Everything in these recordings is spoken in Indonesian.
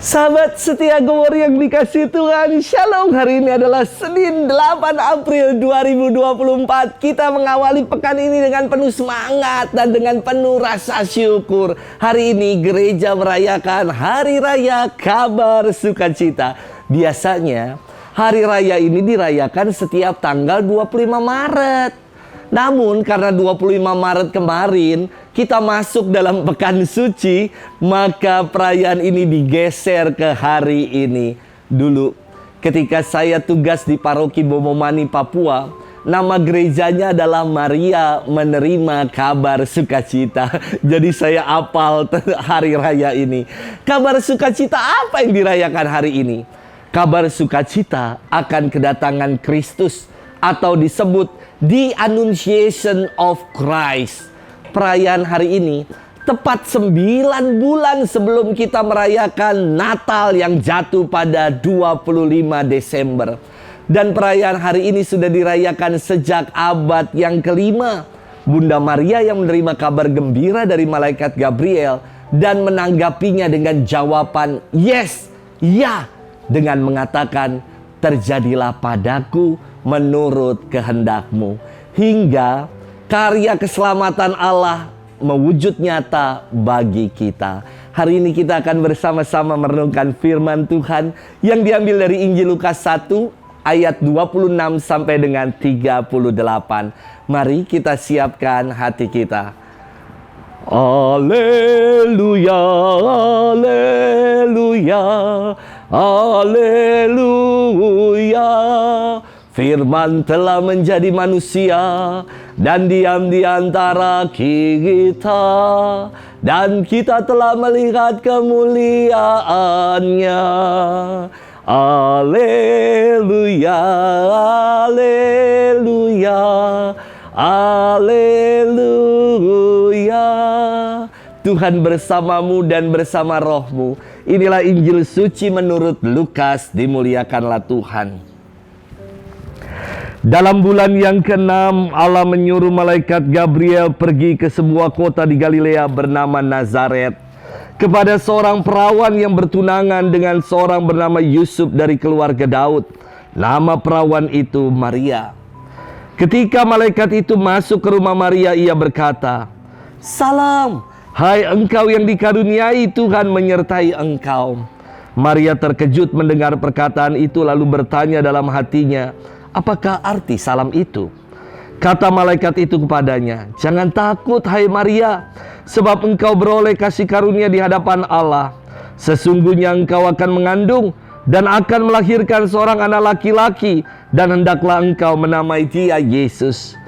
Sahabat setia Gowor yang dikasih Tuhan, Shalom. Hari ini adalah Senin 8 April 2024. Kita mengawali pekan ini dengan penuh semangat dan dengan penuh rasa syukur. Hari ini gereja merayakan Hari Raya Kabar Sukacita. Biasanya Hari Raya ini dirayakan setiap tanggal 25 Maret. Namun karena 25 Maret kemarin kita masuk dalam pekan suci, maka perayaan ini digeser ke hari ini. Dulu ketika saya tugas di paroki Bomomani, Papua, nama gerejanya adalah Maria Menerima Kabar Sukacita. Jadi saya hafal hari raya ini. Kabar sukacita apa yang dirayakan hari ini? Kabar sukacita akan kedatangan Kristus, atau disebut The Annunciation of Christ. Perayaan hari ini tepat 9 bulan sebelum kita merayakan Natal yang jatuh pada 25 Desember. Dan perayaan hari ini sudah dirayakan sejak abad yang kelima. Bunda Maria yang menerima kabar gembira dari malaikat Gabriel dan menanggapinya dengan jawaban yes, ya, dengan mengatakan, terjadilah padaku menurut kehendakmu. Hingga karya keselamatan Allah mewujud nyata bagi kita. Hari ini kita akan bersama-sama merenungkan firman Tuhan yang diambil dari Injil Lukas 1 ayat 26 sampai dengan 38. Mari kita siapkan hati kita. Haleluya, haleluya, haleluya. Firman telah menjadi manusia dan diam di antara kita, dan kita telah melihat kemuliaannya. Haleluya, haleluya, haleluya. Tuhan bersamamu dan bersama rohmu. Inilah Injil suci menurut Lukas. Dimuliakanlah Tuhan. Dalam bulan yang ke-6, Allah menyuruh malaikat Gabriel pergi ke sebuah kota di Galilea bernama Nazaret, kepada seorang perawan yang bertunangan dengan seorang bernama Yusuf dari keluarga Daud. Nama perawan itu Maria. Ketika malaikat itu masuk ke rumah Maria, ia berkata, "Salam, hai engkau yang dikaruniai, Tuhan menyertai engkau." Maria terkejut mendengar perkataan itu, lalu bertanya dalam hatinya, apakah arti salam itu? Kata malaikat itu kepadanya, "Jangan takut, hai Maria, sebab engkau beroleh kasih karunia di hadapan Allah. Sesungguhnya engkau akan mengandung dan akan melahirkan seorang anak laki-laki, dan hendaklah engkau menamai dia Yesus.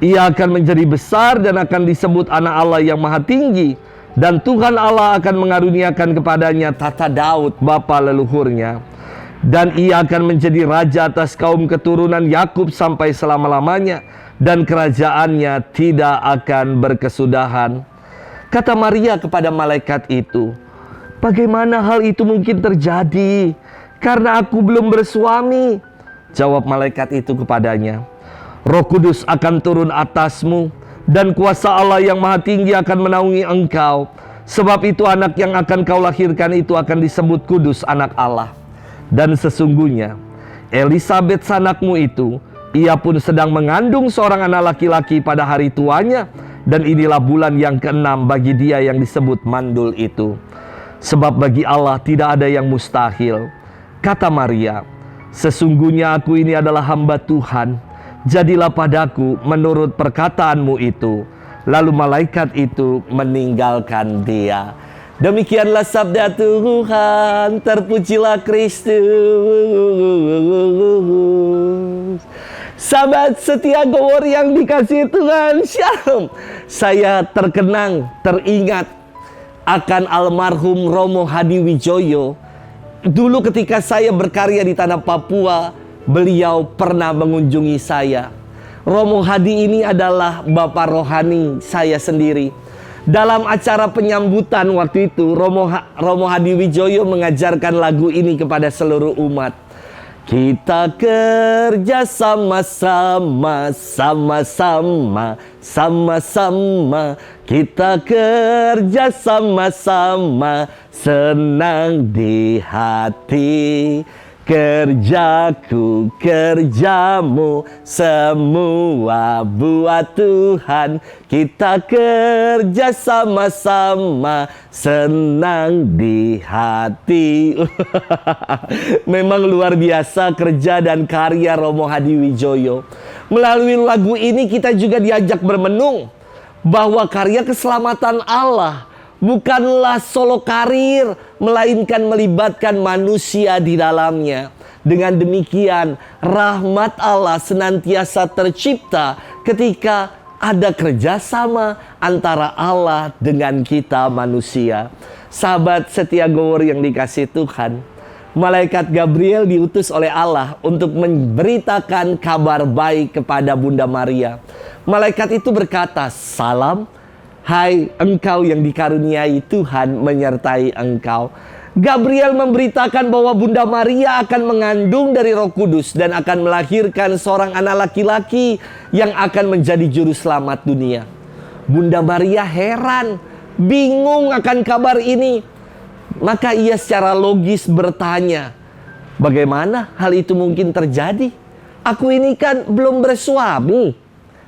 Ia akan menjadi besar dan akan disebut anak Allah yang Maha Tinggi, dan Tuhan Allah akan mengaruniakan kepadanya tahta Daud bapa leluhurnya. Dan ia akan menjadi raja atas kaum keturunan Yakub sampai selama-lamanya, dan kerajaannya tidak akan berkesudahan." Kata Maria kepada malaikat itu, "Bagaimana hal itu mungkin terjadi? Karena aku belum bersuami." Jawab malaikat itu kepadanya, "Roh Kudus akan turun atasmu, dan kuasa Allah yang Maha Tinggi akan menaungi engkau. Sebab itu anak yang akan kau lahirkan itu akan disebut kudus, anak Allah. Dan sesungguhnya Elisabet sanakmu itu, ia pun sedang mengandung seorang anak laki-laki pada hari tuanya, dan inilah bulan yang ke-6 bagi dia yang disebut mandul itu. Sebab bagi Allah tidak ada yang mustahil." Kata Maria, "Sesungguhnya aku ini adalah hamba Tuhan, jadilah padaku menurut perkataanmu itu." Lalu malaikat itu meninggalkan dia. Demikianlah sabda Tuhan. Terpujilah Kristus. Sahabat setia Gowor yang dikasihi Tuhan, Shalom. Saya terkenang, teringat akan almarhum Romo Hadi Wijoyo. Dulu ketika saya berkarya di tanah Papua, beliau pernah mengunjungi saya. Romo Hadi ini adalah bapak rohani saya sendiri. Dalam acara penyambutan waktu itu, Romo Hadi Wijoyo mengajarkan lagu ini kepada seluruh umat. Kita kerja sama-sama, sama-sama, sama-sama. Kita kerja sama-sama, senang di hati. Kerjaku, kerjamu, semua buat Tuhan. Kita kerja sama-sama, senang di hati. Memang luar biasa kerja dan karya Romo Hadi Wijoyo. Melalui lagu ini kita juga diajak bermenung bahwa karya keselamatan Allah bukanlah solo karir, melainkan melibatkan manusia di dalamnya. Dengan demikian, rahmat Allah senantiasa tercipta ketika ada kerjasama antara Allah dengan kita manusia. Sahabat setia Gowor yang dikasih Tuhan, malaikat Gabriel diutus oleh Allah untuk memberitakan kabar baik kepada Bunda Maria. Malaikat itu berkata, "Salam, hai engkau yang dikaruniai Tuhan menyertai engkau." Gabriel memberitakan bahwa Bunda Maria akan mengandung dari Roh Kudus dan akan melahirkan seorang anak laki-laki yang akan menjadi juru selamat dunia. Bunda Maria heran, bingung akan kabar ini. Maka ia secara logis bertanya, bagaimana hal itu mungkin terjadi? Aku ini kan belum bersuami.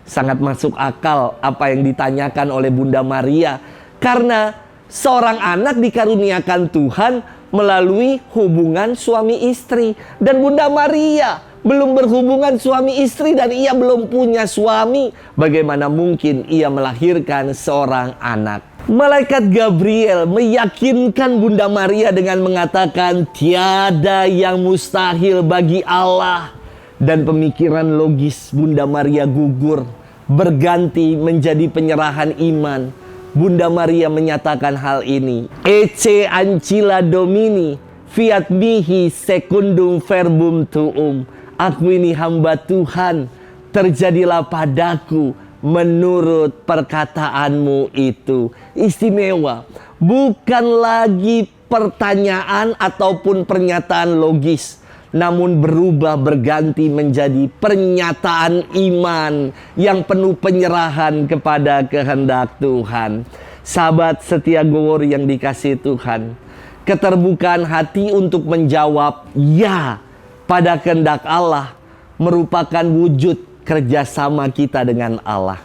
Sangat masuk akal apa yang ditanyakan oleh Bunda Maria, karena seorang anak dikaruniakan Tuhan melalui hubungan suami istri. Dan Bunda Maria belum berhubungan suami istri dan ia belum punya suami. Bagaimana mungkin ia melahirkan seorang anak? Malaikat Gabriel meyakinkan Bunda Maria dengan mengatakan tiada yang mustahil bagi Allah. Dan pemikiran logis Bunda Maria gugur, berganti menjadi penyerahan iman. Bunda Maria menyatakan hal ini. Ecce ancilla Domini, fiat mihi secundum verbum tuum. Aku ini hamba Tuhan, terjadilah padaku menurut perkataanmu itu. Istimewa. Bukan lagi pertanyaan ataupun pernyataan logis, namun berubah berganti menjadi pernyataan iman yang penuh penyerahan kepada kehendak Tuhan. Sahabat setia Gowor yang dikasihi Tuhan, keterbukaan hati untuk menjawab ya pada kehendak Allah merupakan wujud kerjasama kita dengan Allah.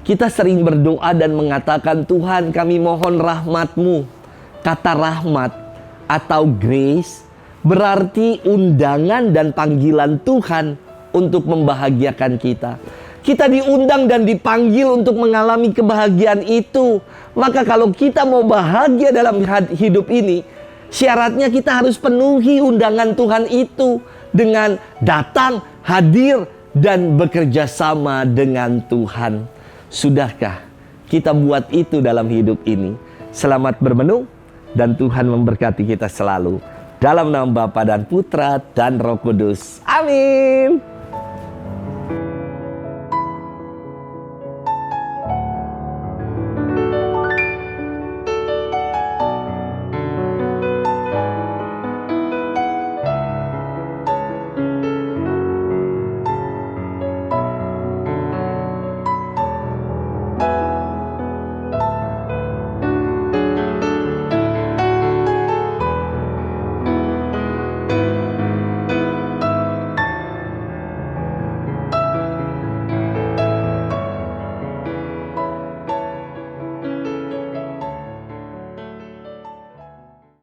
Kita sering berdoa dan mengatakan, Tuhan kami mohon rahmat-Mu. Kata rahmat atau grace berarti undangan dan panggilan Tuhan untuk membahagiakan kita. Kita diundang dan dipanggil untuk mengalami kebahagiaan itu. Maka kalau kita mau bahagia dalam hidup ini, syaratnya kita harus penuhi undangan Tuhan itu dengan datang, hadir, dan bekerja sama dengan Tuhan. Sudahkah kita buat itu dalam hidup ini? Selamat bermenung dan Tuhan memberkati kita selalu. Dalam nama Bapa dan Putra dan Roh Kudus. Amin.